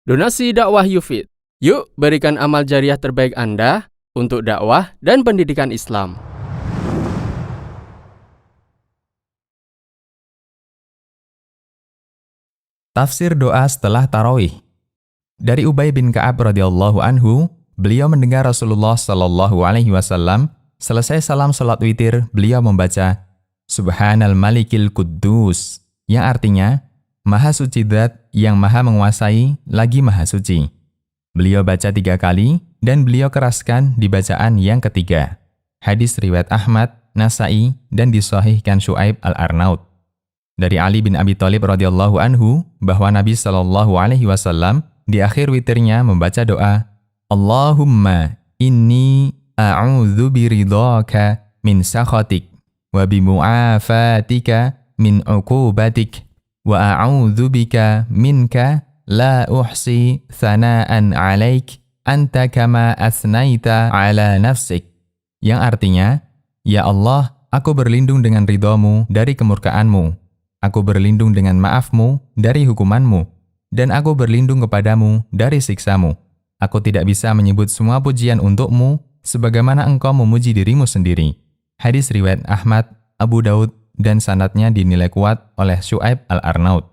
Donasi dakwah Yufid. Yuk berikan amal jariah terbaik Anda untuk dakwah dan pendidikan Islam. Tafsir doa setelah tarawih. Dari Ubay bin Ka'ab radhiyallahu anhu, beliau mendengar Rasulullah shallallahu alaihi wasallam selesai salam salat witir, beliau membaca Subhanal Malikil Quddus, yang artinya Maha Suci Zat yang Maha Menguasai lagi Maha Suci. Beliau baca 3 kali dan beliau keraskan di bacaan yang ketiga. Hadis riwayat Ahmad, Nasai dan disahihkan Syuaib al-Arnaud. Dari Ali bin Abi Thalib radhiyallahu anhu bahwa Nabi sallallahu alaihi wasallam di akhir witirnya membaca doa, Allahumma inni a'udzu biridhaka min sakhatik wa bimu'afatika min 'uqubatik wa a'udzu bika minka la uhsi thana'an 'alaik anta kama asnaita 'ala nafsik. Yang artinya, ya Allah, aku berlindung dengan ridhamu dari kemurkaanmu. Aku berlindung dengan maafmu dari hukumanmu, dan aku berlindung kepadamu dari siksamu. Aku tidak bisa menyebut semua pujian untukmu, sebagaimana engkau memuji dirimu sendiri. Hadis riwayat Ahmad, Abu Daud, dan sanadnya dinilai kuat oleh Syuaib al-Arnaud.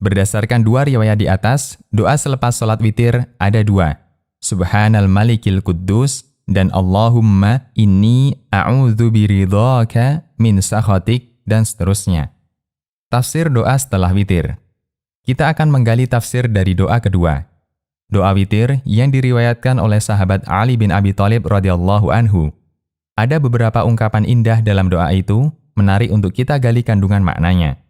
Berdasarkan 2 riwayat di atas, doa selepas sholat witir ada 2. Subhanal Malikil Quddus dan Allahumma inni a'udzu biridhaka min sakhatik dan seterusnya. Tafsir doa setelah witir. Kita akan menggali tafsir dari doa kedua. Doa witir yang diriwayatkan oleh sahabat Ali bin Abi Thalib radhiyallahu anhu. Ada beberapa ungkapan indah dalam doa itu, menarik untuk kita gali kandungan maknanya.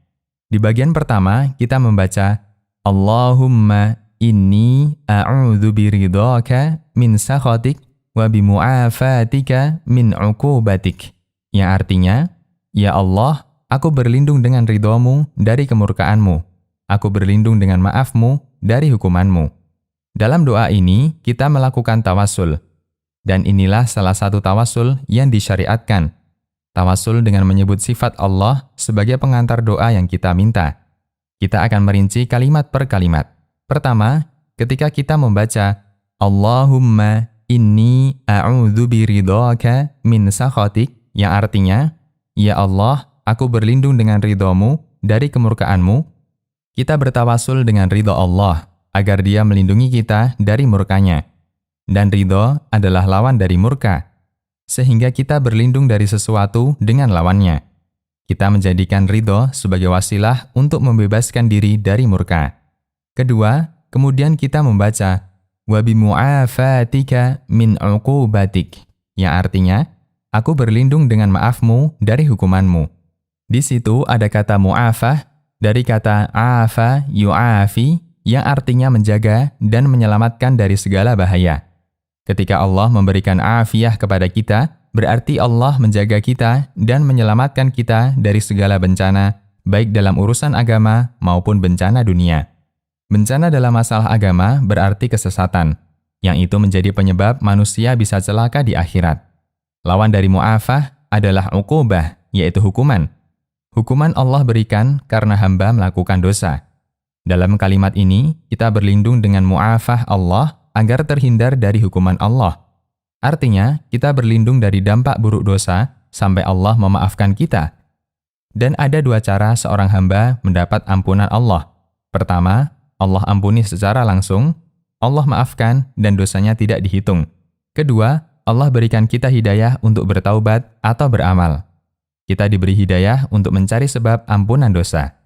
Di bagian pertama, kita membaca Allahumma inni a'udzu biridhaka min sakhatik wa bimu'afatika min 'uqubatik. Yang artinya, ya Allah, aku berlindung dengan ridhamu dari kemurkaanmu. Aku berlindung dengan maafmu dari hukumanmu. Dalam doa ini, kita melakukan tawasul. Dan inilah salah satu tawasul yang disyariatkan. Tawasul dengan menyebut sifat Allah sebagai pengantar doa yang kita minta. Kita akan merinci kalimat per kalimat. Pertama, ketika kita membaca Allahumma inni a'udzu biridhaka min sakhatik, yang artinya, ya Allah, aku berlindung dengan ridhamu dari kemurkaanmu. Kita bertawasul dengan ridha Allah agar Dia melindungi kita dari murkanya. Dan ridha adalah lawan dari murka, sehingga kita berlindung dari sesuatu dengan lawannya. Kita menjadikan ridha sebagai wasilah untuk membebaskan diri dari murka. Kedua, kemudian kita membaca wa bimu'afatika min 'uqubatik, yang artinya, aku berlindung dengan maafmu dari hukumanmu. Di situ ada kata mu'afah dari kata afa yu'afi yang artinya menjaga dan menyelamatkan dari segala bahaya. Ketika Allah memberikan afiyah kepada kita, berarti Allah menjaga kita dan menyelamatkan kita dari segala bencana, baik dalam urusan agama maupun bencana dunia. Bencana dalam masalah agama berarti kesesatan, yang itu menjadi penyebab manusia bisa celaka di akhirat. Lawan dari mu'afah adalah uqubah, yaitu hukuman. Hukuman Allah berikan karena hamba melakukan dosa. Dalam kalimat ini, kita berlindung dengan mu'afah Allah agar terhindar dari hukuman Allah. Artinya, kita berlindung dari dampak buruk dosa sampai Allah memaafkan kita. Dan ada 2 cara seorang hamba mendapat ampunan Allah. Pertama, Allah ampuni secara langsung, Allah maafkan dan dosanya tidak dihitung. Kedua, Allah berikan kita hidayah untuk bertaubat atau beramal. Kita diberi hidayah untuk mencari sebab ampunan dosa.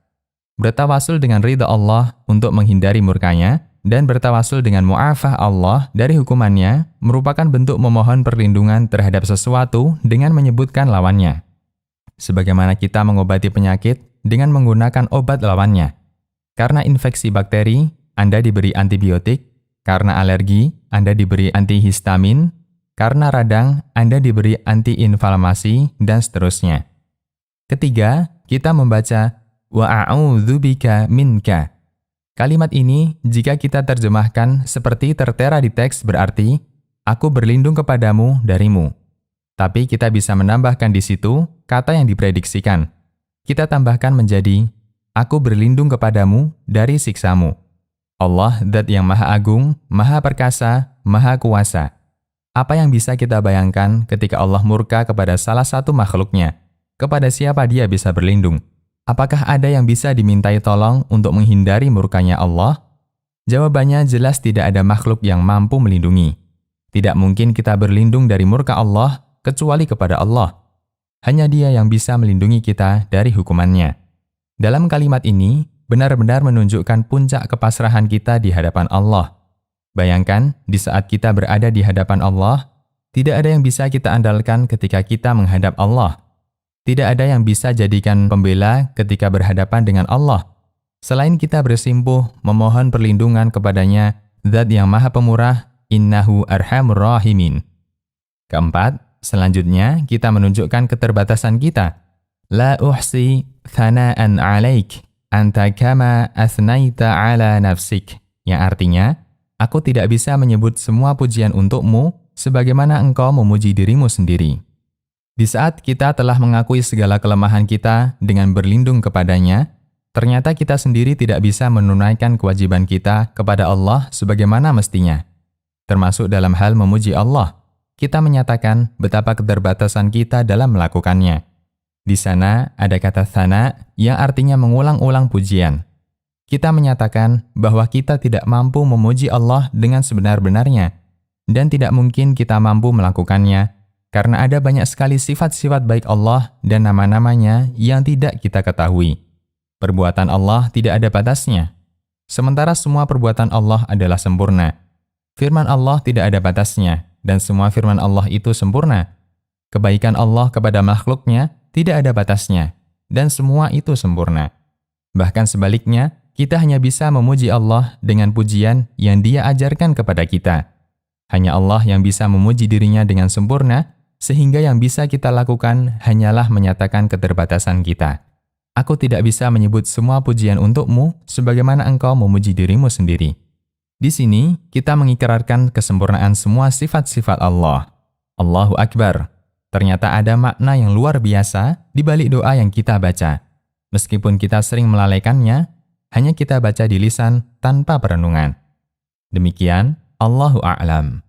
Bertawasul dengan ridha Allah untuk menghindari murkanya, dan bertawasul dengan mu'afah Allah dari hukumannya merupakan bentuk memohon perlindungan terhadap sesuatu dengan menyebutkan lawannya. Sebagaimana kita mengobati penyakit dengan menggunakan obat lawannya. Karena infeksi bakteri, Anda diberi antibiotik. Karena alergi, Anda diberi antihistamin. Karena radang, Anda diberi antiinflamasi, dan seterusnya. Ketiga, kita membaca wa a'udzu bika minka. Kalimat ini, jika kita terjemahkan seperti tertera di teks berarti, aku berlindung kepadamu darimu. Tapi kita bisa menambahkan di situ kata yang diprediksikan. Kita tambahkan menjadi, aku berlindung kepadamu dari siksamu. Allah zat yang maha agung, maha perkasa, maha kuasa. Apa yang bisa kita bayangkan ketika Allah murka kepada salah satu makhluknya? Kepada siapa dia bisa berlindung? Apakah ada yang bisa dimintai tolong untuk menghindari murkanya Allah? Jawabannya jelas tidak ada makhluk yang mampu melindungi. Tidak mungkin kita berlindung dari murka Allah kecuali kepada Allah. Hanya Dia yang bisa melindungi kita dari hukumannya. Dalam kalimat ini, benar-benar menunjukkan puncak kepasrahan kita di hadapan Allah. Bayangkan, di saat kita berada di hadapan Allah, tidak ada yang bisa kita andalkan ketika kita menghadap Allah. Tidak ada yang bisa jadikan pembela ketika berhadapan dengan Allah. Selain kita bersimpuh memohon perlindungan kepadanya, Zat yang Maha Pemurah, Innahu Arhamur Rahimin. Keempat, selanjutnya kita menunjukkan keterbatasan kita. La uhsi thana'an 'alaik anta kama athnaita 'ala nafsik. Yang artinya, aku tidak bisa menyebut semua pujian untukmu sebagaimana engkau memuji dirimu sendiri. Di saat kita telah mengakui segala kelemahan kita dengan berlindung kepadanya, ternyata kita sendiri tidak bisa menunaikan kewajiban kita kepada Allah sebagaimana mestinya. Termasuk dalam hal memuji Allah, kita menyatakan betapa keterbatasan kita dalam melakukannya. Di sana ada kata thana yang artinya mengulang-ulang pujian. Kita menyatakan bahwa kita tidak mampu memuji Allah dengan sebenar-benarnya, dan tidak mungkin kita mampu melakukannya, karena ada banyak sekali sifat-sifat baik Allah dan nama-namanya yang tidak kita ketahui. Perbuatan Allah tidak ada batasnya. Sementara semua perbuatan Allah adalah sempurna. Firman Allah tidak ada batasnya, dan semua firman Allah itu sempurna. Kebaikan Allah kepada makhluknya tidak ada batasnya, dan semua itu sempurna. Bahkan sebaliknya, kita hanya bisa memuji Allah dengan pujian yang Dia ajarkan kepada kita. Hanya Allah yang bisa memuji dirinya dengan sempurna, sehingga yang bisa kita lakukan hanyalah menyatakan keterbatasan kita. Aku tidak bisa menyebut semua pujian untukmu sebagaimana engkau memuji dirimu sendiri. Di sini, kita mengikrarkan kesempurnaan semua sifat-sifat Allah. Allahu Akbar. Ternyata ada makna yang luar biasa di balik doa yang kita baca. Meskipun kita sering melalaikannya, hanya kita baca di lisan tanpa perenungan. Demikian, Allahu A'lam.